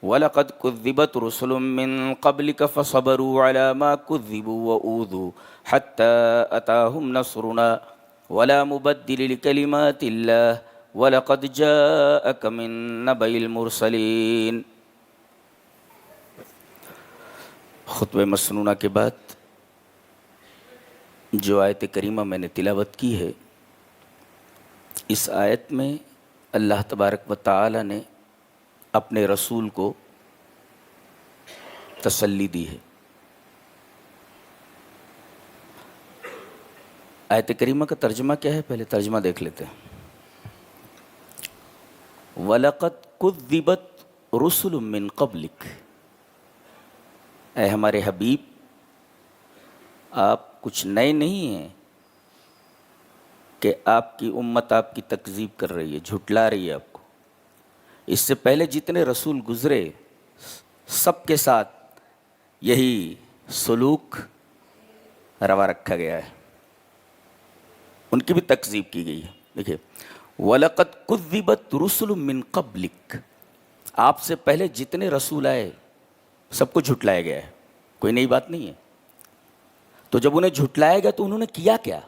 وَلَقَدْ كُذِّبَتْ رُسُلٌ مِّن قَبْلِكَ فَصَبَرُوا عَلَىٰ مَا كُذِّبُوا وَأُوذُوا حَتَّىٰ أَتَاهُمْ نَصْرُنَا وَلَا مُبَدِّلَ لِكَلِمَاتِ اللَّهِ وَلَقَدْ جَاءَكَ مِن نَّبَإِ الْمُرْسَلِينَ۔ خطبہ مسنونہ کے بعد جو آیت کریمہ میں نے تلاوت کی ہے، اس آیت میں اللہ تبارک و تعالی نے اپنے رسول کو تسلی دی ہے۔ آیت کریمہ کا ترجمہ کیا ہے؟ پہلے ترجمہ دیکھ لیتے ہیں۔ وَلَقَدْ كُذِّبَتْ رُسُلٌ مِّن قَبْلِكَ، اے ہمارے حبیب، آپ کچھ نئے نہیں ہیں کہ آپ کی امت آپ کی تکذیب کر رہی ہے، جھٹلا رہی ہے آپ کو۔ اس سے پہلے جتنے رسول گزرے سب کے ساتھ یہی سلوک روا رکھا گیا ہے، ان کی بھی تکذیب کی گئی ہے۔ دیکھیے، وَلَقَدْ كُذِّبَتْ رُسُلٌ مِّن قَبْلِكَ، آپ سے پہلے جتنے رسول آئے سب کو جھٹلایا گیا ہے، کوئی نئی بات نہیں ہے۔ تو جب انہیں جھٹلایا گیا تو انہوں نے کیا کیا؟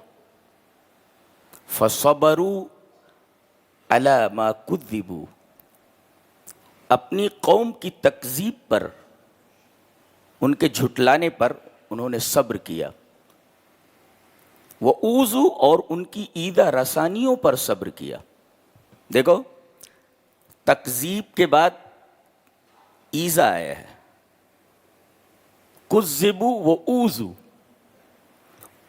فَصَبَرُوا عَلَىٰ مَا كُذِّبُوا، اپنی قوم کی تکذیب پر، ان کے جھٹلانے پر انہوں نے صبر کیا۔ وَأُوذُوا، اور ان کی ایذا رسانیوں پر صبر کیا۔ دیکھو، تکذیب کے بعد ایذا آیا ہے، کذبوا وَأُوذُوا۔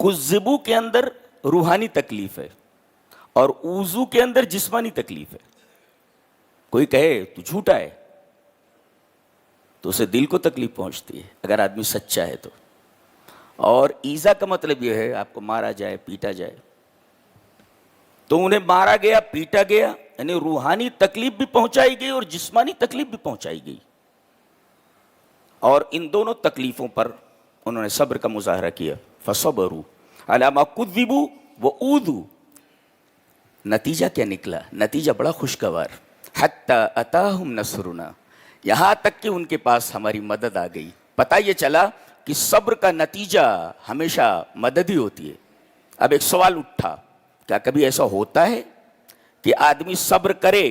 کذبوا کے اندر روحانی تکلیف ہے اور اوذو کے اندر جسمانی تکلیف ہے۔ کوئی کہے تو جھوٹا ہے تو اسے دل کو تکلیف پہنچتی ہے اگر آدمی سچا ہے تو، اور ایذا کا مطلب یہ ہے آپ کو مارا جائے، پیٹا جائے۔ تو انہیں مارا گیا، پیٹا گیا، یعنی روحانی تکلیف بھی پہنچائی گئی اور جسمانی تکلیف بھی پہنچائی گئی، اور ان دونوں تکلیفوں پر انہوں نے صبر کا مظاہرہ کیا۔ فصبروا علی ما کذبوا وأوذوا، نتیجہ کیا نکلا؟ نتیجہ بڑا خوشگوار، حتی اتاہم نصرنا، یہاں تک کہ ان کے پاس ہماری مدد آ گئی۔ پتہ یہ چلا کہ صبر کا نتیجہ ہمیشہ مدد ہی ہوتی ہے۔ اب ایک سوال اٹھا، کیا کبھی ایسا ہوتا ہے کہ آدمی صبر کرے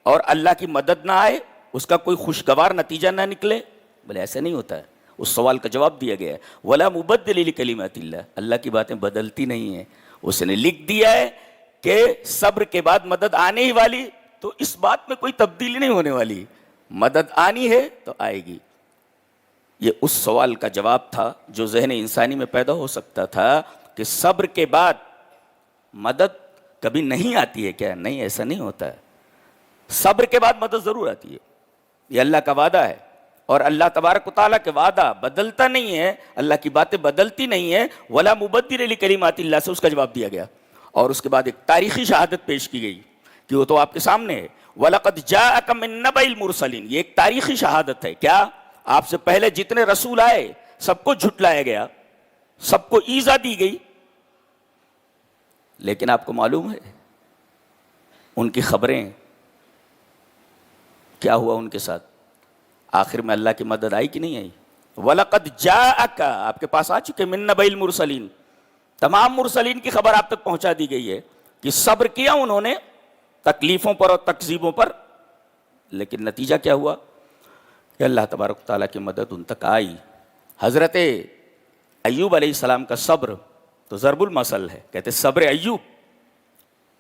اور اللہ کی مدد نہ آئے، اس کا کوئی خوشگوار نتیجہ نہ نکلے؟ بولے ایسا نہیں ہوتا ہے۔ اس سوال کا جواب دیا گیا ہے، وَلَا مُبَدِّلَ لِكَلِمَاتِ اللَّهِ، اللہ کی باتیں بدلتی نہیں ہیں، اس نے لکھ دیا ہے کہ صبر کے بعد مدد آنے ہی والی، تو اس بات میں کوئی تبدیلی نہیں ہونے والی، مدد آنی ہے تو آئے گی۔ یہ اس سوال کا جواب تھا جو ذہن انسانی میں پیدا ہو سکتا تھا کہ صبر کے بعد مدد کبھی نہیں آتی ہے کیا؟ نہیں، ایسا نہیں ہوتا ہے، صبر کے بعد مدد ضرور آتی ہے، یہ اللہ کا وعدہ ہے، اور اللہ تبارک و تعالیٰ کے وعدہ بدلتا نہیں ہے، اللہ کی باتیں بدلتی نہیں ہیں۔ وَلَا مُبَدِّلَ لِكَلِمَاتِ اللَّهِ سے اس کا جواب دیا گیا، اور اس کے بعد ایک تاریخی شہادت پیش کی گئی کہ وہ تو آپ کے سامنے ہے، وَلَقَدْ جَاءَكَ مِن نَّبَإِ الْمُرْسَلِينَ، یہ ایک تاریخی شہادت ہے۔ کیا؟ آپ سے پہلے جتنے رسول آئے سب کو جھٹلایا گیا، سب کو ایذا دی گئی، لیکن آپ کو معلوم ہے ان کی خبریں کیا ہوا ان کے ساتھ؟ آخر میں اللہ کی مدد آئی کہ نہیں آئی؟ وَلَقَدْ جَاءَكَ، آپ کے پاس آ چکے، مِن نَّبَإِ الْمُرْسَلِينَ، تمام مرسلین کی خبر آپ تک پہنچا دی گئی ہے کہ صبر کیا انہوں نے تکلیفوں پر اور تکذیبوں پر، لیکن نتیجہ کیا ہوا کہ اللہ تبارک و تعالیٰ کی مدد ان تک آئی۔ حضرت ایوب علیہ السلام کا صبر تو ضرب المثل ہے، کہتے صبر ایوب،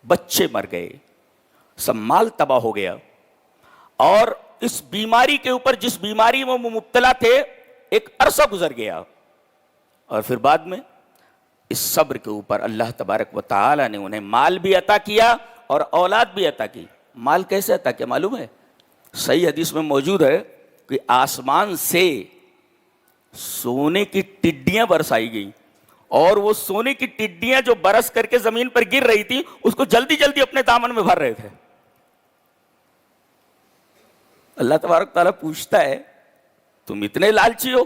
بچے مر گئے، سب مال تباہ ہو گیا، اور اس بیماری کے اوپر جس بیماری میں وہ مبتلا تھے ایک عرصہ گزر گیا، اور پھر بعد میں اس صبر کے اوپر اللہ تبارک و تعالی نے انہیں مال بھی عطا کیا اور اولاد بھی عطا کی۔ مال کیسے عطا کیا معلوم ہے؟ صحیح حدیث میں موجود ہے کہ آسمان سے سونے کی ٹڈیاں برسائی گئیں، اور وہ سونے کی ٹڈیاں جو برس کر کے زمین پر گر رہی تھی اس کو جلدی جلدی اپنے دامن میں بھر رہے تھے۔ اللہ تبارک تعالیٰ پوچھتا ہے تم اتنے لالچی ہو،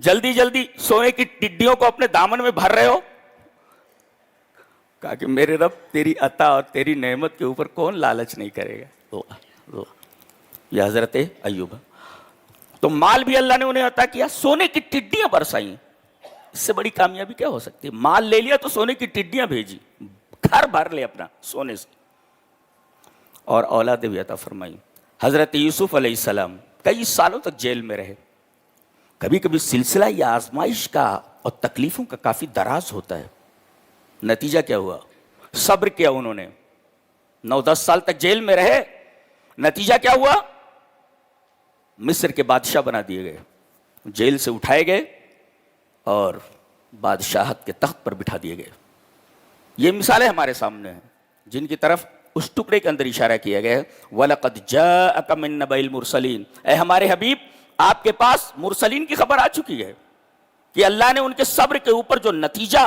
جلدی جلدی سونے کی ٹڈیوں کو اپنے دامن میں بھر رہے ہو؟ کہا کہ میرے رب تیری عطا اور تیری نعمت کے اوپر کون لالچ نہیں کرے گا۔ یہ حضرت ایوب۔ تو مال بھی اللہ نے انہیں عطا کیا، سونے کی ٹڈیاں برسائیں، اس سے بڑی کامیابی کیا ہو سکتی ہے؟ مال لے لیا تو سونے کی ٹڈیاں بھیجی، گھر بھر لے اپنا سونے سے، اور اولاد بھی عطا فرمائی۔ حضرت یوسف علیہ السلام کئی سالوں تک جیل میں رہے۔ کبھی کبھی سلسلہ یا آزمائش کا اور تکلیفوں کا کافی دراز ہوتا ہے، نتیجہ کیا ہوا؟ صبر کیا انہوں نے، 9-10 سال تک جیل میں رہے، نتیجہ کیا ہوا؟ مصر کے بادشاہ بنا دیے گئے، جیل سے اٹھائے گئے اور بادشاہت کے تخت پر بٹھا دیے گئے۔ یہ مثالیں ہمارے سامنے ہیں جن کی طرف اس ٹکڑے کے اندر اشارہ کیا گیا ہے، وَلَقَدْ جَاءَكَ مِن نَبَإِ الْمُرْسَلِينَ، اے ہمارے حبیب آپ کے پاس مرسلین کی خبر آ چکی ہے کہ اللہ نے ان کے صبر کے اوپر جو نتیجہ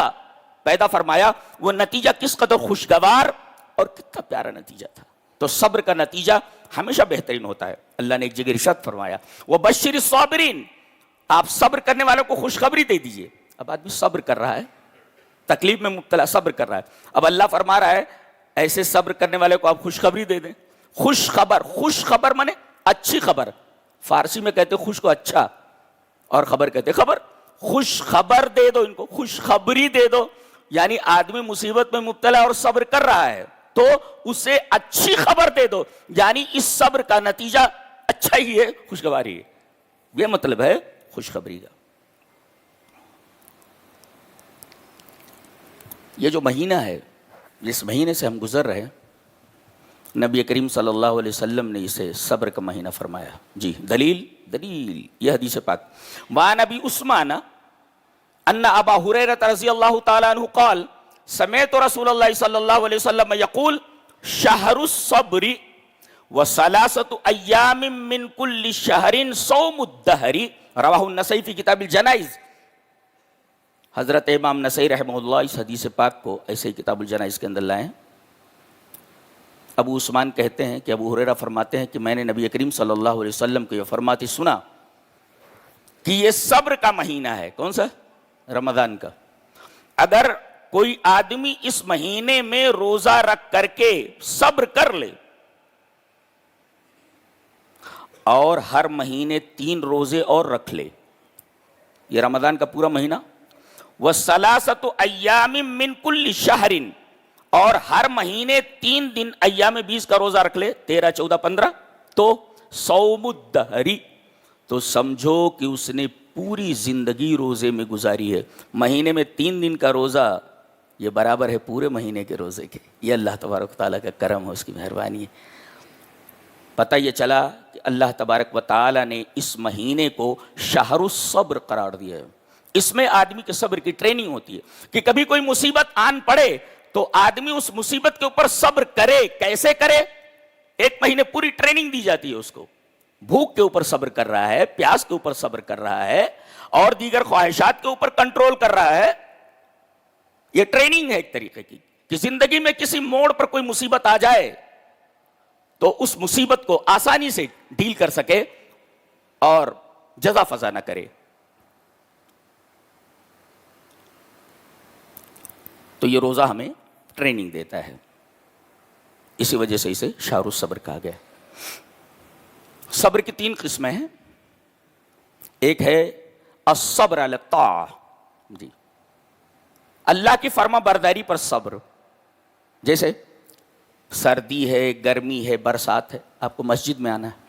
پیدا فرمایا، وہ نتیجہ کس قدر خوشگوار اور کتنا پیارا نتیجہ تھا۔ تو صبر کا نتیجہ ہمیشہ بہترین ہوتا ہے۔ اللہ نے ایک جگہ ارشاد فرمایا، وَبَشِّرِ الصَّابِرِينَ، آپ صبر کرنے والوں کو خوشخبری دے دیجئے۔ اب آدمی صبر کر رہا ہے، تکلیف میں مبتلا، صبر کر رہا ہے، اب اللہ فرما رہا ہے ایسے صبر کرنے والے کو آپ خوشخبری دے دیں۔ خوش خبر، خوش خبر مانے اچھی خبر، فارسی میں کہتے خوش کو اچھا، اور خبر کہتے خبر۔ خوش خبر دے دو ان کو، خوشخبری دے دو، یعنی آدمی مصیبت میں مبتلا اور صبر کر رہا ہے تو اسے اچھی خبر دے دو، یعنی اس صبر کا نتیجہ اچھا ہی ہے، خوشگواری ہے، یہ مطلب ہے خوشخبری کا۔ یہ جو مہینہ ہے، جس مہینے سے ہم گزر رہے ہیں، نبی کریم صلی اللہ علیہ وسلم نے اسے صبر کا مہینہ فرمایا۔ جی دلیل یہ حدیث پاک، وعن ابی عثمان ان ابا ہریرہ رضی اللہ تعالی عنہ قال سمعت رسول اللہ صلی اللہ علیہ وسلم یقول شہر الصبر وثلاثۃ ایام من کل شہر صوم الدہر، رواہ النسائی فی کتاب الجنائز۔ حضرت امام نسائی رحمہ اللہ اس حدیث پاک کو ایسے ہی کتاب الجنائز کے اندر لائے ہیں۔ ابو عثمان کہتے ہیں کہ ابو ہریرہ فرماتے ہیں کہ میں نے نبی کریم صلی اللہ علیہ وسلم کو یہ فرماتے سنا کہ یہ صبر کا مہینہ ہے۔ کون سا؟ رمضان کا۔ اگر کوئی آدمی اس مہینے میں روزہ رکھ کر کے صبر کر لے اور ہر مہینے 3 روزے اور رکھ لے، یہ رمضان کا پورا مہینہ، وَثَلَاثَةُ أَيَّامٍ مِّن كُلِّ شَهْرٍ، اور ہر مہینے 3 دن ایام 20 کا روزہ رکھ لے، 13، 14، 15، تو صوم الدہری، تو سمجھو کہ اس نے پوری زندگی روزے میں گزاری ہے۔ مہینے میں 3 دن کا روزہ یہ برابر ہے پورے مہینے کے روزے کے۔ یہ اللہ تبارک و تعالیٰ کا کرم ہے، اس کی مہربانی ہے۔ پتہ یہ چلا کہ اللہ تبارک و تعالیٰ نے اس مہینے کو شہر الصبر قرار دیا ہے۔ اس میں آدمی کے صبر کی ٹریننگ ہوتی ہے کہ کبھی کوئی مصیبت آن پڑے تو آدمی اس مصیبت کے اوپر صبر کرے۔ کیسے کرے؟ 1 مہینے پوری ٹریننگ دی جاتی ہے اس کو۔ بھوک کے اوپر صبر کر رہا ہے، پیاس کے اوپر صبر کر رہا ہے، اور دیگر خواہشات کے اوپر کنٹرول کر رہا ہے۔ یہ ٹریننگ ہے ایک طریقے کی کہ زندگی میں کسی موڑ پر کوئی مصیبت آ جائے تو اس مصیبت کو آسانی سے ڈیل کر سکے اور جزا فضا نہ کرے۔ تو یہ روزہ ہمیں ٹریننگ دیتا ہے، اسی وجہ سے اسے شہر الصبر کہا گیا۔ صبر کی 3 قسمیں ہیں۔ ایک ہے الصبر علی الطاعہ، جی اللہ کی فرما برداری پر صبر، جیسے سردی ہے، گرمی ہے، برسات ہے، آپ کو مسجد میں آنا ہے،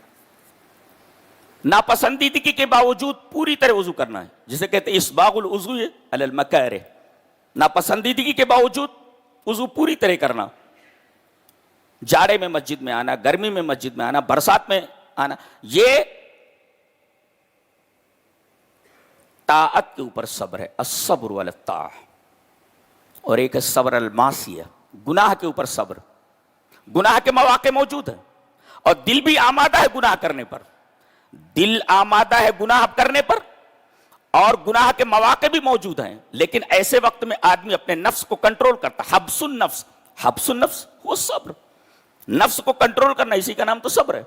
ناپسندیدگی کے باوجود پوری طرح وضو کرنا ہے، جسے کہتے ہیں اسباغ الوضو علی المکارہ، ناپسندیدگی کے باوجود وضو پوری طرح کرنا، جاڑے میں مسجد میں آنا، گرمی میں مسجد میں آنا، برسات میں آنا، یہ طاعت کے اوپر صبر ہے، الصبر علی الطاعہ۔ اور ایک ہے صبر المعصیہ، گناہ کے اوپر صبر۔ گناہ کے مواقع موجود ہیں اور دل بھی آمادہ ہے گناہ کرنے پر، دل آمادہ ہے گناہ کرنے پر، اور گناہ کے مواقع بھی موجود ہیں، لیکن ایسے وقت میں آدمی اپنے نفس کو کنٹرول کرتا، حبس النفس، حبس النفس وہ صبر، نفس کو کنٹرول کرنا، اسی کا نام تو صبر ہے۔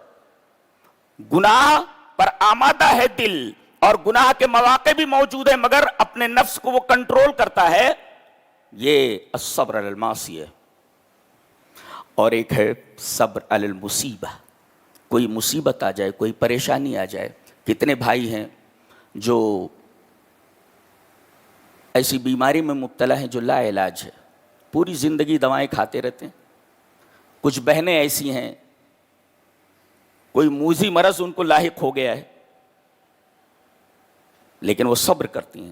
گناہ پر آمادہ ہے دل اور گناہ کے مواقع بھی موجود ہیں، مگر اپنے نفس کو وہ کنٹرول کرتا ہے، یہ الصبر علی المعصیہ۔ اور ایک ہے صبر علی المصیبہ، کوئی مصیبت آ جائے، کوئی پریشانی آ جائے، کتنے بھائی ہیں جو ایسی بیماری میں مبتلا ہیں جو لا علاج ہے، پوری زندگی دوائیں کھاتے رہتے ہیں. کچھ بہنیں ایسی ہیں کوئی موذی مرض ان کو لاحق ہو گیا ہے لیکن وہ صبر کرتی ہیں.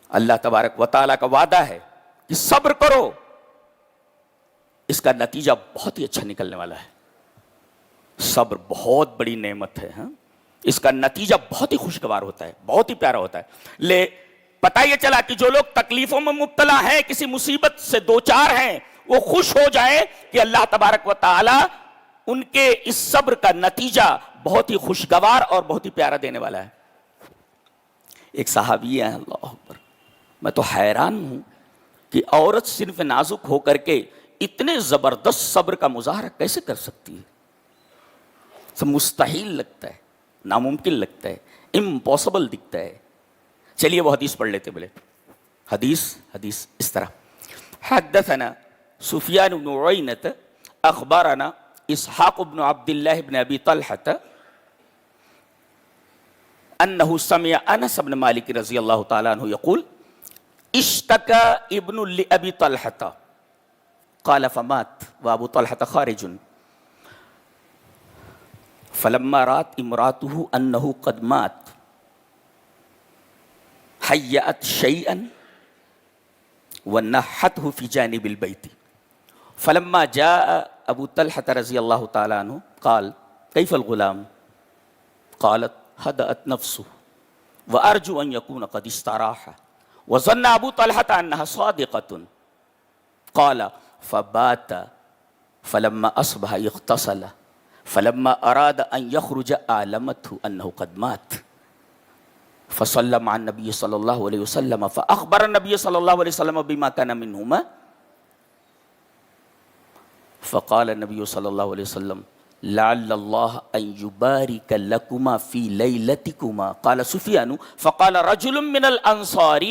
اللہ تبارک و تعالیٰ کا وعدہ ہے کہ صبر کرو، اس کا نتیجہ بہت ہی اچھا نکلنے والا ہے. صبر بہت بڑی نعمت ہے. اس کا نتیجہ بہت ہی خوشگوار ہوتا ہے، بہت ہی پیارا ہوتا ہے. پتہ یہ چلا کہ جو لوگ تکلیفوں میں مبتلا ہیں، کسی مصیبت سے دوچار ہیں، وہ خوش ہو جائیں کہ اللہ تبارک و تعالی ان کے اس صبر کا نتیجہ بہت ہی خوشگوار اور بہت ہی پیارا دینے والا ہے. ایک صحابی ہے، اللہ اکبر، میں تو حیران ہوں کہ عورت صرف نازک ہو کر کے اتنے زبردست صبر کا مظاہرہ کیسے کر سکتی ہے. سب مستحیل لگتا ہے، ناممکن لگتا ہے، امپاسبل دکھتا ہے. چلیے وہ حدیث پڑھ لیتے. بولے حدیث اس طرح: حدثنا سفیان بن عینۃ اخبرنا اسحاق بن عبد اللہ بن ابی طلحہ انه سمع انس بن مالک رضی اللہ تعالی عنہ یقول اشتكى ابن لابی طلحہ قال فمات وابو طلحہ خارج فلما رات امراته انه قد مات حیأت شیئا ونحته فی جانب البیت فلما جاء ابو طلحة رضی اللہ تعالی عنہ قال کیف الغلام قالت هدأت نفسه وارجو ان يكون قد استراح وظن ابو طلحة انها صادقة قال فبات فلما اصبح اغتسل فلما اراد ان يخرج اعلمته انه قد مات فصلى مع النبي صلى الله عليه وسلم فأخبر النبي صلى الله عليه وسلم بما كان منهما فقال النبي صلى الله عليه وسلم لعل الله أن يبارك لكما في ليلتكما. قال سفيان فقال رجل من الأنصار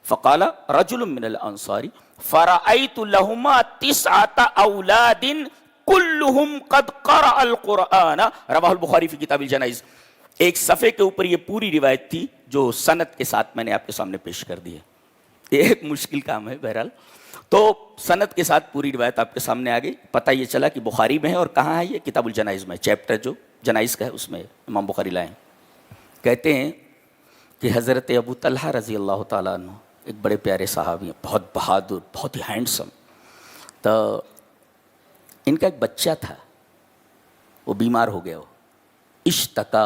فقال رجل من الأنصار فرأيت لهما 9 أولاد کلہم قد قرأ القرآن رواہ البخاری فی کتاب الجنائز. ایک صفحے کے اوپر یہ پوری روایت تھی جو سند کے ساتھ میں نے آپ کے سامنے پیش کر دی ہے. یہ ایک مشکل کام ہے بہرحال. تو سند کے ساتھ پوری روایت آپ کے سامنے آ گئی. پتہ یہ چلا کہ بخاری میں ہے اور کہاں ہے؟ یہ کتاب الجنائز میں، چیپٹر جو جنائز کا ہے اس میں امام بخاری لائے ہیں. کہتے ہیں کہ حضرت ابو طلحہ رضی اللہ تعالیٰ عنہ ایک بڑے پیارے صحابی ہیں، بہت بہادر، بہت ہی ہینڈسم. تو ان کا ایک بچہ تھا، وہ بیمار ہو گیا. اشتکا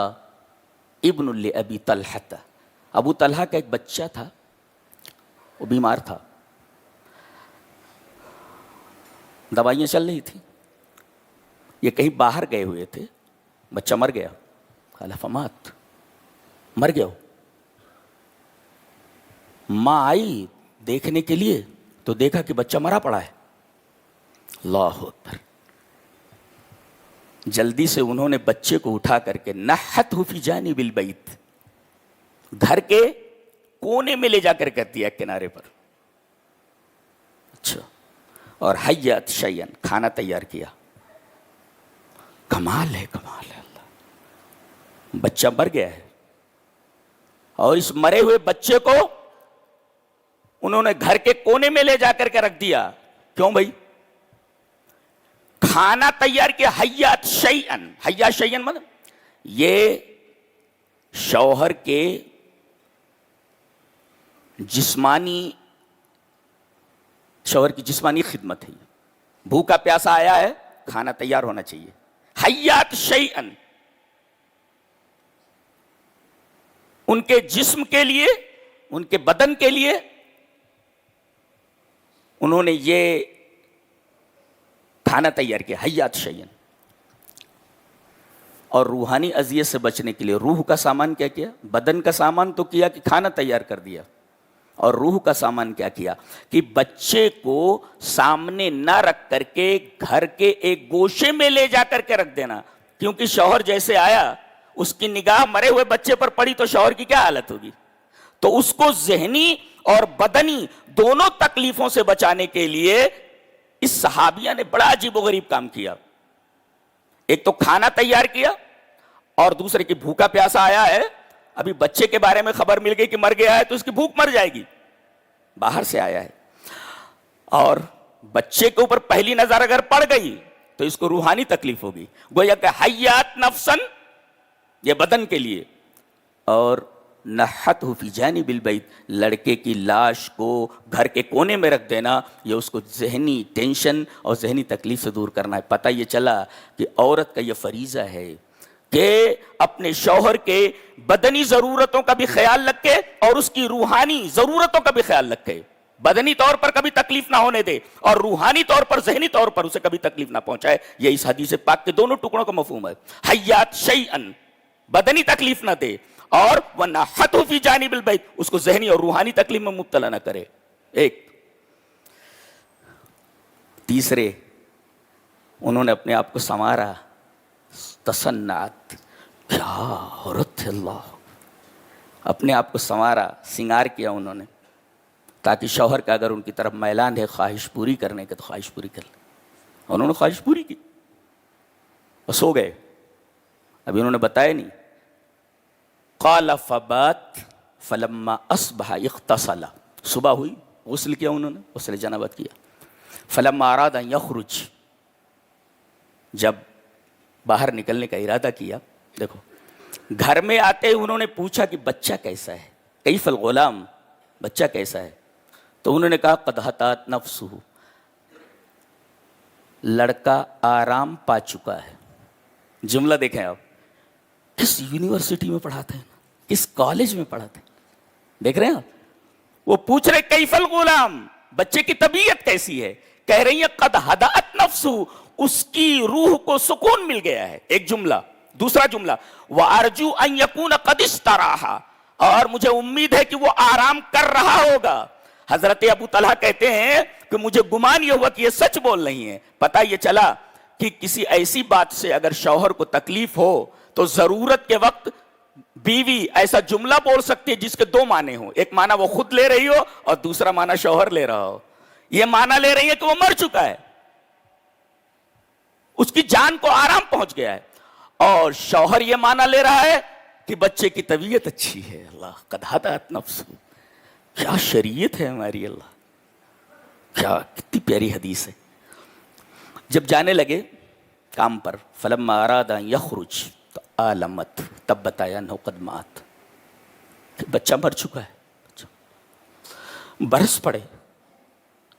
ابن لابی طلحہ، ابو طلحہ کا ایک بچہ تھا، وہ بیمار تھا، دوائیاں چل رہی تھیں. یہ کہیں باہر گئے ہوئے تھے، بچہ مر گیا. قال فمات، مر گیا. ماں آئی دیکھنے کے لیے تو دیکھا کہ بچہ مرا پڑا ہے. اللہ اکبر. جلدی سے انہوں نے بچے کو اٹھا کر کے نحتہ فی جانب البیت، گھر کے کونے میں لے جا کر دیا کنارے پر. اچھا. اور حیات شیئن، کھانا تیار کیا. کمال ہے، کمال ہے. اللہ، بچہ مر گیا ہے اور اس مرے ہوئے بچے کو انہوں نے گھر کے کونے میں لے جا کر کے رکھ دیا. کیوں بھائی؟ کھانا تیار کیا. حیات شیئن، حیات شیئن مطلب یہ شوہر کے شوہر کی جسمانی خدمت ہے. بھوکا پیاسا آیا ہے، کھانا تیار ہونا چاہیے. حیات شیئن، ان کے جسم کے لیے، ان کے بدن کے لیے انہوں نے یہ کھانا تیار کیا. حیات شیئن. اور روحانی اذیت سے بچنے کے لیے روح کا سامان کیا کیا؟ بدن کا سامان تو کیا کہ کھانا تیار کر دیا، اور روح کا سامان کیا کیا کہ بچے کو سامنے نہ رکھ کر کے گھر کے ایک گوشے میں لے جا کر کے رکھ دینا. کیونکہ شوہر جیسے آیا اس کی نگاہ مرے ہوئے بچے پر پڑی تو شوہر کی کیا حالت ہوگی. تو اس کو ذہنی اور بدنی دونوں تکلیفوں سے بچانے کے لیے اس صحابیہ نے بڑا عجیب و غریب کام کیا. ایک تو کھانا تیار کیا اور دوسرے کی بھوکا پیاسا آیا ہے, ابھی بچے کے بارے میں خبر مل گئی کہ مر گیا ہے تو اس کی بھوک مر جائے گی, باہر سے آیا ہے, اور بچے کے اوپر پہلی نظر اگر پڑ گئی تو اس کو روحانی تکلیف ہوگی. گویا کہ حیات نفسن, یہ بدن کے لیے, اور نحتہ فی جانب البیت, لڑکے کی لاش کو گھر کے کونے میں رکھ دینا, یہ اس کو ذہنی ٹینشن اور ذہنی تکلیف سے دور کرنا ہے. پتہ یہ چلا کہ عورت کا یہ فریضہ ہے کہ اپنے شوہر کے بدنی ضرورتوں کا بھی خیال رکھے اور اس کی روحانی ضرورتوں کا بھی خیال رکھے. بدنی طور پر کبھی تکلیف نہ ہونے دے اور روحانی طور پر, ذہنی طور پر اسے کبھی تکلیف نہ پہنچائے. یہ اس حدیث پاک کے دونوں ٹکڑوں کا مفہوم ہے. حیات شیئن, بدنی تکلیف نہ دے, اور وَنَحَتْهُ فِي جَانِبِ الْبَيْتِ, اس کو ذہنی اور روحانی تکلیف میں مبتلا نہ کرے. ایک تیسرے, انہوں نے اپنے آپ کو سنوارا, تصنعت, کیا عورت ہے اللہ, اپنے آپ کو سنوارا, سنگار کیا انہوں نے, تاکہ شوہر کا اگر ان کی طرف میلان ہے خواہش پوری کرنے کا تو خواہش پوری کر لیں. انہوں نے خواہش پوری کی اور سو گئے. ابھی انہوں نے بتایا نہیں. قال فبات فلما اصبح اغتسل, صبح ہوئی, غسل کیا انہوں نے, غسل جنابت کیا. فلما اراد ان یخرج, جب باہر نکلنے کا ارادہ کیا, دیکھو گھر میں آتے انہوں نے پوچھا کہ بچہ کیسا ہے, کیف الغلام, بچہ کیسا ہے, تو انہوں نے کہا قد ہتات نفسہ, لڑکا آرام پا چکا ہے. جملہ دیکھیں آپ, کس یونیورسٹی میں پڑھاتے ہیں, کس کالج میں پڑھاتے ہیں, دیکھ رہے ہیں آپ. وہ پوچھ رہے کیف الغلام, بچے کی طبیعت کیسی ہے, کہہ رہی ہیں قد ہدأت نفسہ, اس کی روح کو سکون مل گیا ہے. ایک جملہ. دوسرا جملہ وَأَرْجُو أَن يَكُونَ قَدِ اسْتَرَاحَ, اور مجھے امید ہے کہ وہ آرام کر رہا ہوگا. حضرت ابو طلحہ کہتے ہیں کہ مجھے گمان یہ ہوا کہ یہ سچ بول رہی ہیں. پتہ یہ چلا کہ کسی ایسی بات سے اگر شوہر کو تکلیف ہو تو ضرورت کے وقت بیوی ایسا جملہ بول سکتی ہے جس کے دو معنی ہوں. ایک معنی وہ خود لے رہی ہو اور دوسرا معنی شوہر لے رہا ہو. یہ معنی لے رہی ہے کہ وہ مر چکا ہے, اس کی جان کو آرام پہنچ گیا ہے, اور شوہر یہ معنی لے رہا ہے کہ بچے کی طبیعت اچھی ہے. اللہ قد ہدأت نفسہ, کیا شریعت ہے ہماری, اللہ کیا کتنی پیاری حدیث ہے. جب جانے لگے کام پر, فلما اراد ان یخرج, تو عالمت, تب بتایا انہ قد مات, کہ بچہ مر چکا ہے. برس پڑے,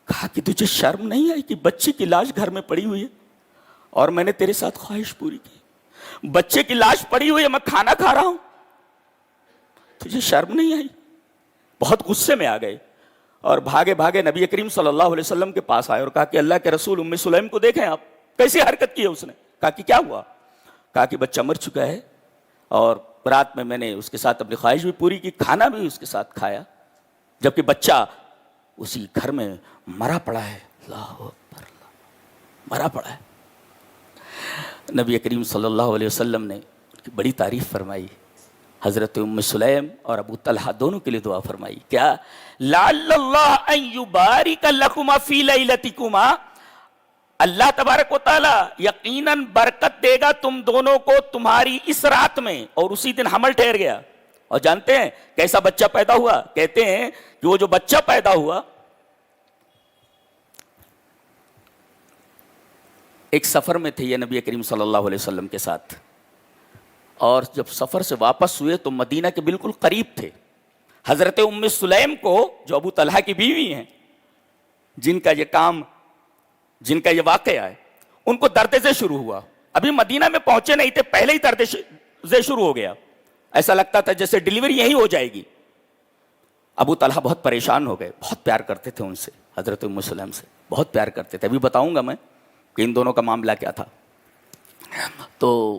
کہا کہ تجھے شرم نہیں آئی کہ بچے کی لاش گھر میں پڑی ہوئی ہے اور میں نے تیرے ساتھ خواہش پوری کی, بچے کی لاش پڑی ہوئی ہے, میں کھانا کھا رہا ہوں, تجھے شرم نہیں آئی. بہت غصے میں آ گئے اور بھاگے بھاگے نبی کریم صلی اللہ علیہ وسلم کے پاس آئے اور کہا کہ اللہ کے رسول, ام سلیم کو دیکھیں آپ, کیسی حرکت کی ہے اس نے. کہا کہ کیا ہوا, کہا کہ بچہ مر چکا ہے اور رات میں نے اس کے ساتھ اپنی خواہش بھی پوری کی, کھانا بھی اس کے ساتھ کھایا, جبکہ بچہ اسی گھر میں مرا پڑا ہے. اللہ اکبر, مرا پڑا ہے. نبی کریم صلی اللہ علیہ وسلم نے بڑی تعریف فرمائی. حضرت ام سلیم اور ابو طلحہ دونوں کے لیے دعا فرمائی. کیا, لعل اللہ ان یبارک لکما فی لیلتکما, اللہ تبارک و تعالی یقیناً برکت دے گا تم دونوں کو تمہاری اس رات میں. اور اسی دن حمل ٹھہر گیا. اور جانتے ہیں کیسا بچہ پیدا ہوا؟ کہتے ہیں کہ وہ جو بچہ پیدا ہوا, ایک سفر میں تھے یہ نبی کریم صلی اللہ علیہ وسلم کے ساتھ, اور جب سفر سے واپس ہوئے تو مدینہ کے بالکل قریب تھے. حضرت ام سلیم کو, جو ابو طلحہ کی بیوی ہیں, جن کا یہ کام, جن کا یہ واقعہ ہے, ان کو درد ذیل شروع ہوا. ابھی مدینہ میں پہنچے نہیں تھے, پہلے ہی درد ذیل شروع ہو گیا. ایسا لگتا تھا جیسے ڈیلیوری یہی ہو جائے گی. ابو طلحہ بہت پریشان ہو گئے. بہت پیار کرتے تھے ان سے, حضرت ام سلیم سے بہت پیار کرتے تھے. ابھی بتاؤں گا میں کہ ان دونوں کا معاملہ کیا تھا. تو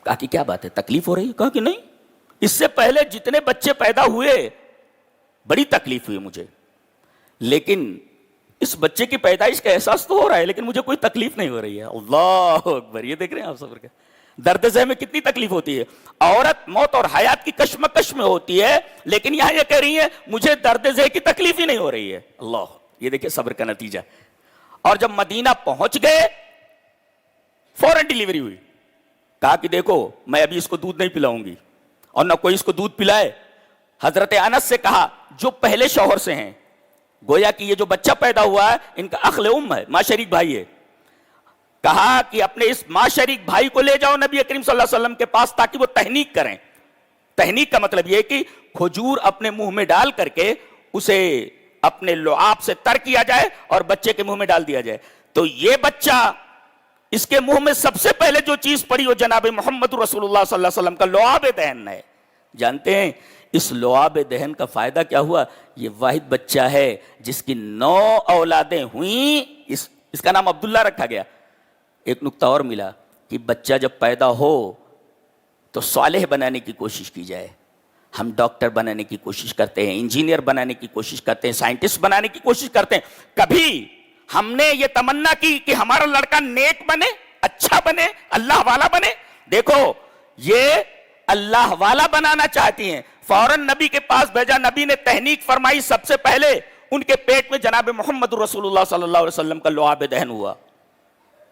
کہا کہ کیا بات ہے, تکلیف ہو رہی ہے؟ کہا کہ نہیں, اس سے پہلے جتنے بچے پیدا ہوئے بڑی تکلیف ہوئی مجھے, لیکن اس بچے کی پیدائش کا احساس تو ہو رہا ہے لیکن مجھے کوئی تکلیف نہیں ہو رہی ہے. اللہ اکبر, یہ دیکھ رہے ہیں آپ صبر کا درد ذہ میں کتنی تکلیف ہوتی ہے. عورت موت اور حیات کی کشمکش میں ہوتی ہے, لیکن یہاں یہ کہہ رہی ہے مجھے درد ذہ کی تکلیف ہی نہیں ہو رہی ہے. اللہ, یہ دیکھیں صبر کا نتیجہ. اور جب مدینہ پہنچ گئے فوراً ڈیلیوری ہوئی. کہا کہ دیکھو میں ابھی اس کو دودھ نہیں پلاؤں گی اور نہ کوئی اس کو دودھ پلائے. حضرت انس سے کہا جو پہلے شوہر سے ہیں, گویا کہ یہ جو بچہ پیدا ہوا ہے ان کا اخل ام ہے, ماں شریک بھائی ہے, کہا کہ اپنے اس ماں شریک بھائی کو لے جاؤ نبی کریم صلی اللہ علیہ وسلم کے پاس تاکہ وہ تحنیک کریں. تحنیک کا مطلب یہ کہ کھجور اپنے منہ میں ڈال کر کے اسے اپنے لعاب سے تر کیا جائے اور بچے کے منہ میں ڈال دیا جائے. تو یہ بچہ اس کے منہ میں سب سے پہلے جو چیز پڑی وہ جناب محمد رسول اللہ صلی اللہ علیہ وسلم کا لعاب دہن ہے. جانتے ہیں اس لعاب دہن کا فائدہ کیا ہوا؟ یہ واحد بچہ ہے جس کی 9 اولادیں ہوئیں, اس کا نام عبداللہ رکھا گیا. ایک نقطہ اور ملا کہ بچہ جب پیدا ہو تو صالح بنانے کی کوشش کی جائے. ہم ڈاکٹر بنانے کی کوشش کرتے ہیں, انجینئر بنانے کی کوشش کرتے ہیں, سائنٹسٹ بنانے کی کوشش کرتے ہیں. کبھی ہم نے یہ تمنا کی کہ ہمارا لڑکا نیک بنے, اچھا بنے, اللہ والا بنے؟ دیکھو یہ اللہ والا بنانا چاہتی ہیں, فوراً نبی کے پاس بھیجا. نبی نے تحنیک فرمائی, سب سے پہلے ان کے پیٹ میں جناب محمد رسول اللہ صلی اللہ علیہ وسلم کا لعاب دہن ہوا.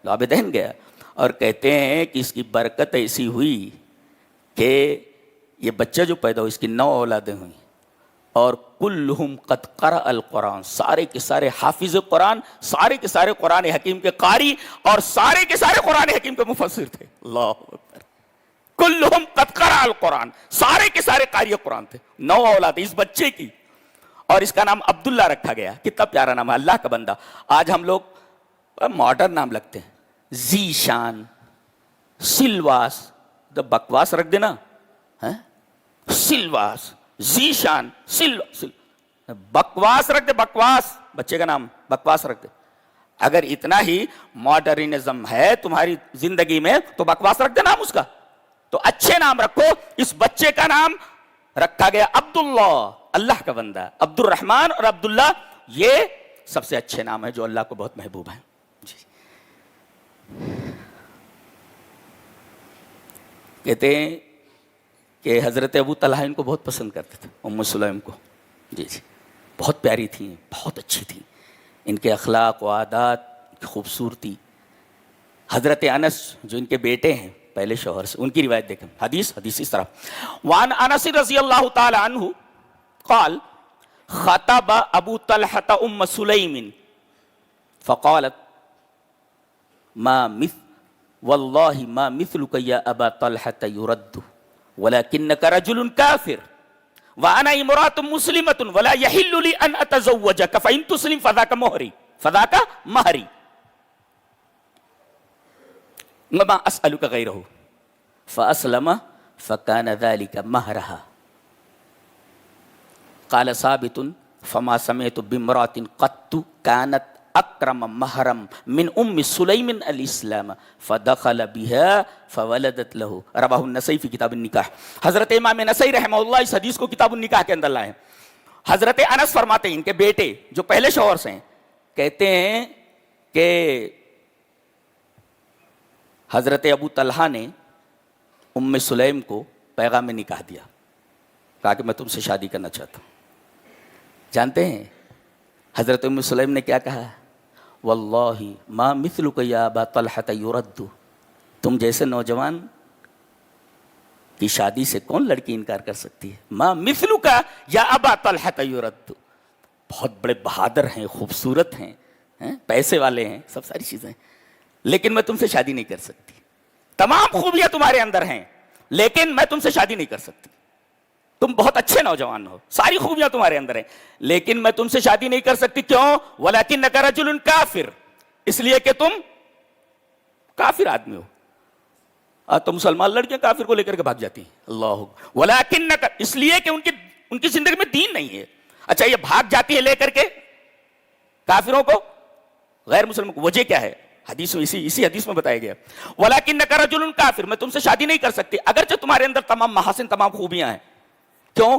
لعاب دہن گیا اور کہتے ہیں کہ اس کی برکت ایسی ہوئی کہ یہ بچہ جو پیدا ہوا اس کی 9 اولادیں ہوئیں اور کلہم قد قرأ القرآن, سارے کے سارے حافظ قرآن, سارے کے سارے قرآن حکیم کے قاری اور سارے کے سارے قرآن حکیم کے مفسر تھے. اللہ اکبر. کلہم قد قرأ القرآن, سارے کے سارے قاری قرآن تھے. 9 اولاد اس بچے کی, اور اس کا نام عبداللہ رکھا گیا. کتنا پیارا نام ہے, اللہ کا بندہ. آج ہم لوگ ماڈرن نام لگتے ہیں, زی شان, سلواس, تو بکواس رکھ دینا, سلواس, زی شان, بکواس رکھ دے, بکواس بچے کا نام بکواس رکھ دے. اگر اتنا ہی ماڈرنزم ہے تمہاری زندگی میں تو بکواس رکھ دے نام اس کا. تو اچھے نام رکھو. اس بچے کا نام رکھا گیا عبداللہ, اللہ کا بندہ. عبد الرحمن اور عبداللہ یہ سب سے اچھے نام ہیں جو اللہ کو بہت محبوب ہیں. جی. کہتے ہیں کہ حضرت ابو طلحہ ان کو بہت پسند کرتے تھے, ام سلیم کو. جی جی, بہت پیاری تھیں, بہت اچھی تھیں, ان کے اخلاق و عادات کی خوبصورتی. حضرت انس جو ان کے بیٹے ہیں پہلے شوہر سے, ان کی روایت دیکھیں. حدیث اس طرح, وعن انس رضی اللہ تعالی عنہ قال خطب ابو طلحہ ام سلیم فقالت ما مثل والله ما مثلك يا ابا طلحة يرد ولكنك رجل كافر وانا امرأة مسلمة ولا يحل لي ان اتزوجك فان تسلم فذاك مهري وما اسألك غيره فاسلم فكان ذلك مهرها. قال ثابت فما سمعت بامرأة قط كانت اکرم محرم من ام سلیم الاسلام فدخل بها فولدت له. رواہ النسائی فی کتاب النکاح. حضرت امام نسائی رحمہ اللہ اس حدیث کو کتاب النکاح کے اندر لائے. حضرت انس فرماتے ہیں ان کے بیٹے جو پہلے شوہر سے ہیں, کہتے ہیں کہ حضرت ابو طلحہ نے ام سلیم کو پیغام نکاح دیا, کہا کہ میں تم سے شادی کرنا چاہتا ہوں. جانتے ہیں حضرت ام سلیم نے کیا کہا؟ واللہ ما مثلک یا ابا طلحہ یرد. تم جیسے نوجوان کی شادی سے کون لڑکی انکار کر سکتی ہے؟ ما مثلک یا ابا طلحہ یرد. بہت بڑے بہادر ہیں, خوبصورت ہیں, پیسے والے ہیں, سب ساری چیزیں, لیکن میں تم سے شادی نہیں کر سکتی. تمام خوبیاں تمہارے اندر ہیں لیکن میں تم سے شادی نہیں کر سکتی. تم بہت اچھے نوجوان ہو, ساری خوبیاں تمہارے اندر ہیں, لیکن میں تم سے شادی نہیں کر سکتی. کیوں؟ وَلَكِنَّكَ رَجُلٌ کافر, اس لیے کہ تم کافر آدمی ہو. تو مسلمان لڑکیاں کافر کو لے کر کے بھاگ جاتی ہیں. اللہ, وَلَكِنَّكَ, اس لیے کہ ان کی زندگی میں دین نہیں ہے. اچھا یہ بھاگ جاتی ہے لے کر کے کافروں کو, غیر مسلموں کو, وجہ کیا ہے؟ حدیث میں اسی حدیث میں بتایا گیا وَلَكِنَّكَ رَجُلٌ کافر, میں تم سے شادی نہیں کر سکتی اگرچہ تمہارے اندر تمام محاسن, تمام خوبیاں ہیں. کیوں؟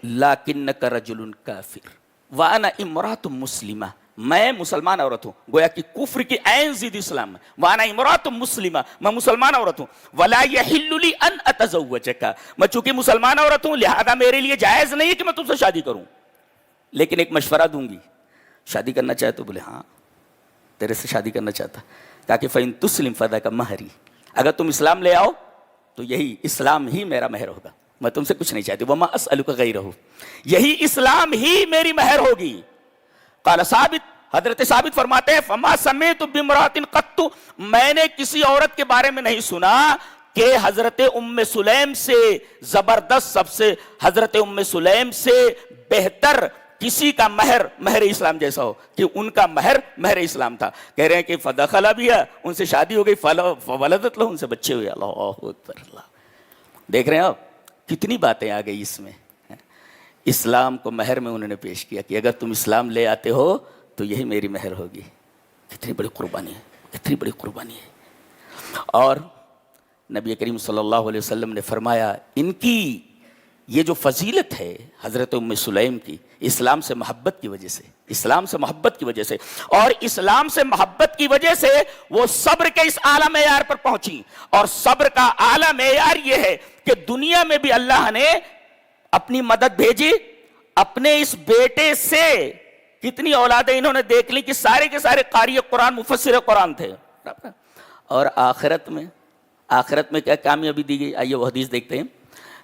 لیکنک رجل کافر وانا امرأۃ مسلمہ, میں مسلمان عورت ہوں. گویا کہ کفر کی عین ضد اسلام ہے. وانا امرأۃ مسلمہ, میں مسلمان عورت ہوں. ولا یحل لی ان اتزوجک, میں چونکہ مسلمان عورت ہوں لہذا میرے لیے جائز نہیں ہے کہ میں تم سے شادی کروں. لیکن ایک مشورہ دوں گی, شادی کرنا چاہے تو بولے ہاں, تیرے سے شادی کرنا چاہتا. کہا کہ فَإِن تُسْلِمْ فَذَاكَ مَهْرِي, اگر تم اسلام لے آؤ تو یہی اسلام ہی میرا مہر ہوگا, میں تم سے کچھ نہیں چاہتی. وَمَا أَسْأَلُكَ غَيْرَهُ, یہی اسلام ہی میری مہر ہوگی. قال ثابت, حضرت ثابت فرماتے ہیں فَمَا سَمِعْتُ بِامْرَأَةٍ قَطُّ, میں نے کسی عورت کے بارے میں نہیں سنا کہ حضرت ام سلیم سے زبردست, سب سے حضرت ام سلیم سے بہتر کسی کا مہر اسلام جیسا ہو, کہ ان کا مہر اسلام تھا. کہہ رہے ہیں کہ فدخل بہا, ان سے شادی ہو گئی, فولدت لہ, ان سے بچے ہوئے. اللہ اکبر اللہ. دیکھ رہے ہیں آپ کتنی باتیں آ گئی اس میں. اسلام کو مہر میں انہوں نے پیش کیا کہ اگر تم اسلام لے آتے ہو تو یہی میری مہر ہوگی. کتنی بڑی قربانی ہے, کتنی بڑی قربانی ہے. اور نبی کریم صلی اللہ علیہ وسلم نے فرمایا ان کی یہ جو فضیلت ہے حضرت ام سلیم کی, اسلام سے محبت کی وجہ سے, اسلام سے محبت کی وجہ سے, اور اسلام سے محبت کی وجہ سے وہ صبر کے اس اعلیٰ معیار پر پہنچی. اور صبر کا اعلیٰ معیار یہ ہے کہ دنیا میں بھی اللہ نے اپنی مدد بھیجی. اپنے اس بیٹے سے کتنی اولادیں انہوں نے دیکھ لی کہ سارے کے سارے قاری قرآن, مفسر قرآن تھے. اور آخرت میں کیا کامیابی دی گئی, آئیے وہ حدیث دیکھتے ہیں.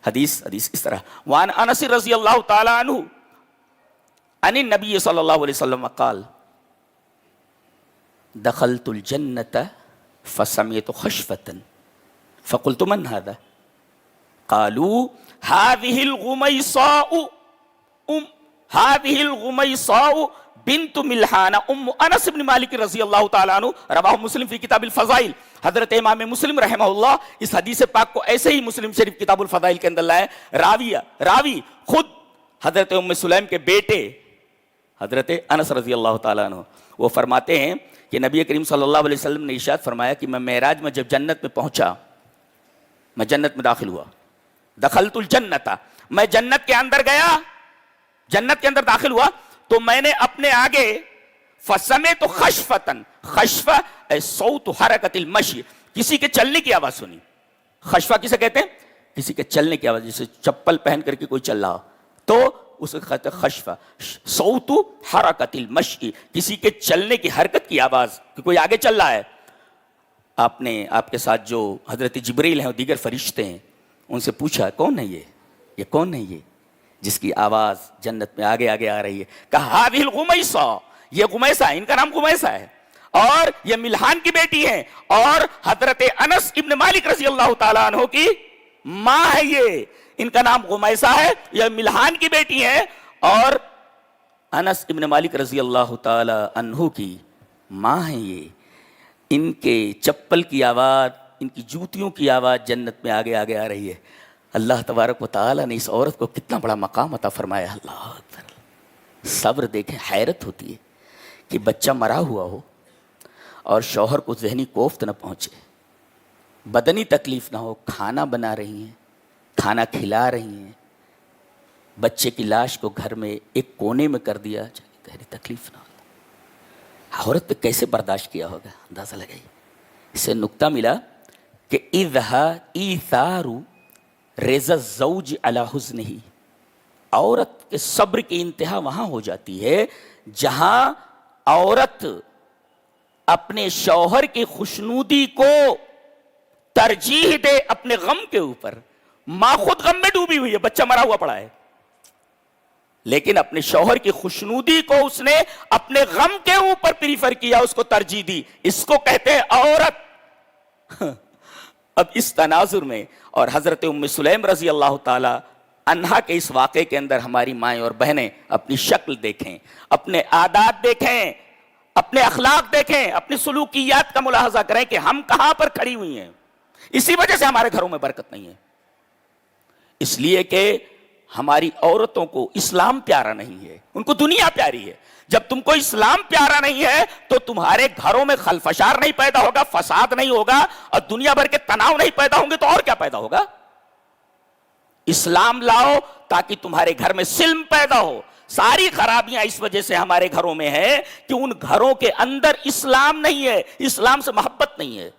حدیث اس طرح, وعن انس رضی اللہ تعالی عنہ عن النبی صلی اللہ علیہ وسلم قال دخلت الجنة فسمعت خشفة فقلت من هذا قالوا هذه الغمیصاء بنت ملحان ام انس بن مالک رضی اللہ تعالیٰ عنہ, رواہ مسلم فی کتاب الفضائل. حضرت امام مسلم رحمہ اللہ اس حدیث پاک کو ایسے ہی مسلم شریف کتاب الفضائل کے اندر لائے. راوی خود حضرت ام سلیم کے بیٹے حضرت انس رضی اللہ تعالیٰ عنہ, وہ فرماتے ہیں کہ نبی کریم صلی اللہ علیہ وسلم نے ارشاد فرمایا کہ میں معراج میں جب جنت میں پہنچا, میں جنت میں داخل ہوا, دخلت الجنة, میں جنت کے اندر گیا, جنت کے اندر داخل ہوا تو میں نے اپنے آگے فسمعت خشفةً, خشفہ صوت حرکت المشی, کسی کے چلنے کی آواز سنی. خشفہ کسے کہتے ہیں, کسی کے چلنے کی آواز, جیسے چپل پہن کر کے کوئی چل رہا تو اسے کہتے ہیں خشفہ. صوت حرکت المشی, کسی کے چلنے کی حرکت کی آواز, کہ کوئی آگے چل رہا ہے. آپ نے آپ کے ساتھ جو حضرت جبریل ہیں اور دیگر فرشتے ہیں ان سے پوچھا کون ہے یہ کون ہے یہ جس کی آواز جنت میں آگے آگے آ رہی ہے. کہا هذه الغمیصاء, یہ غمیصہ, ان کا نام غمیصہ ہے, اور یہ ملحان کی بیٹی ہیں, اور حضرت انس ابن مالک رضی اللہ تعالیٰ عنہ کی ماں ہے. یہ ان کا نام غمیصہ ہے, یہ ملحان کی بیٹی ہیں, اور انس ابن مالک رضی اللہ تعالیٰ عنہ کی ماں ہے. یہ ان کے چپل کی آواز, ان کی جوتیوں کی آواز جنت میں آگے آگے آ رہی ہے. اللہ تبارک و تعالیٰ نے اس عورت کو کتنا بڑا مقام عطا فرمایا. اللہ اکبر. صبر دیکھیں, حیرت ہوتی ہے کہ بچہ مرا ہوا ہو اور شوہر کو ذہنی کوفت نہ پہنچے, بدنی تکلیف نہ ہو, کھانا بنا رہی ہیں, کھانا کھلا رہی ہیں, بچے کی لاش کو گھر میں ایک کونے میں کر دیا, ذہنی تکلیف نہ ہو. عورت پہ کیسے برداشت کیا ہوگا, اندازہ لگائیے. اس سے نکتہ ملا کہ ایثار رضا الزوج علی حزنہ, عورت کے صبر کی انتہا وہاں ہو جاتی ہے جہاں عورت اپنے شوہر کی خوشنودی کو ترجیح دے اپنے غم کے اوپر. ماں خود غم میں ڈوبی ہوئی ہے, بچہ مرا ہوا پڑا ہے, لیکن اپنے شوہر کی خوشنودی کو اس نے اپنے غم کے اوپر پریفر کیا, اس کو ترجیح دی. اس کو کہتے ہیں عورت. اب اس تناظر میں اور حضرت ام سلیم رضی اللہ تعالی عنہا کے اس واقعے کے اندر ہماری مائیں اور بہنیں اپنی شکل دیکھیں, اپنے عادات دیکھیں, اپنے اخلاق دیکھیں, اپنی سلوکیات کا ملاحظہ کریں کہ ہم کہاں پر کھڑی ہوئی ہیں. اسی وجہ سے ہمارے گھروں میں برکت نہیں ہے, اس لیے کہ ہماری عورتوں کو اسلام پیارا نہیں ہے, ان کو دنیا پیاری ہے. جب تم کو اسلام پیارا نہیں ہے تو تمہارے گھروں میں خلفشار نہیں پیدا ہوگا, فساد نہیں ہوگا, اور دنیا بھر کے تناؤ نہیں پیدا ہوں گے, تو اور کیا پیدا ہوگا. اسلام لاؤ تاکہ تمہارے گھر میں سلم پیدا ہو. ساری خرابیاں اس وجہ سے ہمارے گھروں میں ہے کہ ان گھروں کے اندر اسلام نہیں ہے, اسلام سے محبت نہیں ہے.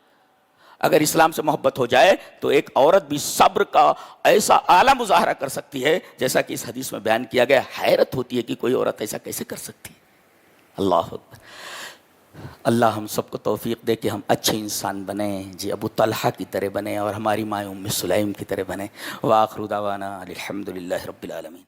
اگر اسلام سے محبت ہو جائے تو ایک عورت بھی صبر کا ایسا اعلیٰ مظاہرہ کر سکتی ہے جیسا کہ اس حدیث میں بیان کیا گیا. حیرت ہوتی ہے کہ کوئی عورت ایسا کیسے کر سکتی ہے. اللہ اکبر. اللہ ہم سب کو توفیق دے کہ ہم اچھے انسان بنیں جی، ابو طلحہ کی طرح بنیں اور ہماری ماں ام سلیم کی طرح بنیں۔ وآخر دعوانا الحمدللہ رب العالمین۔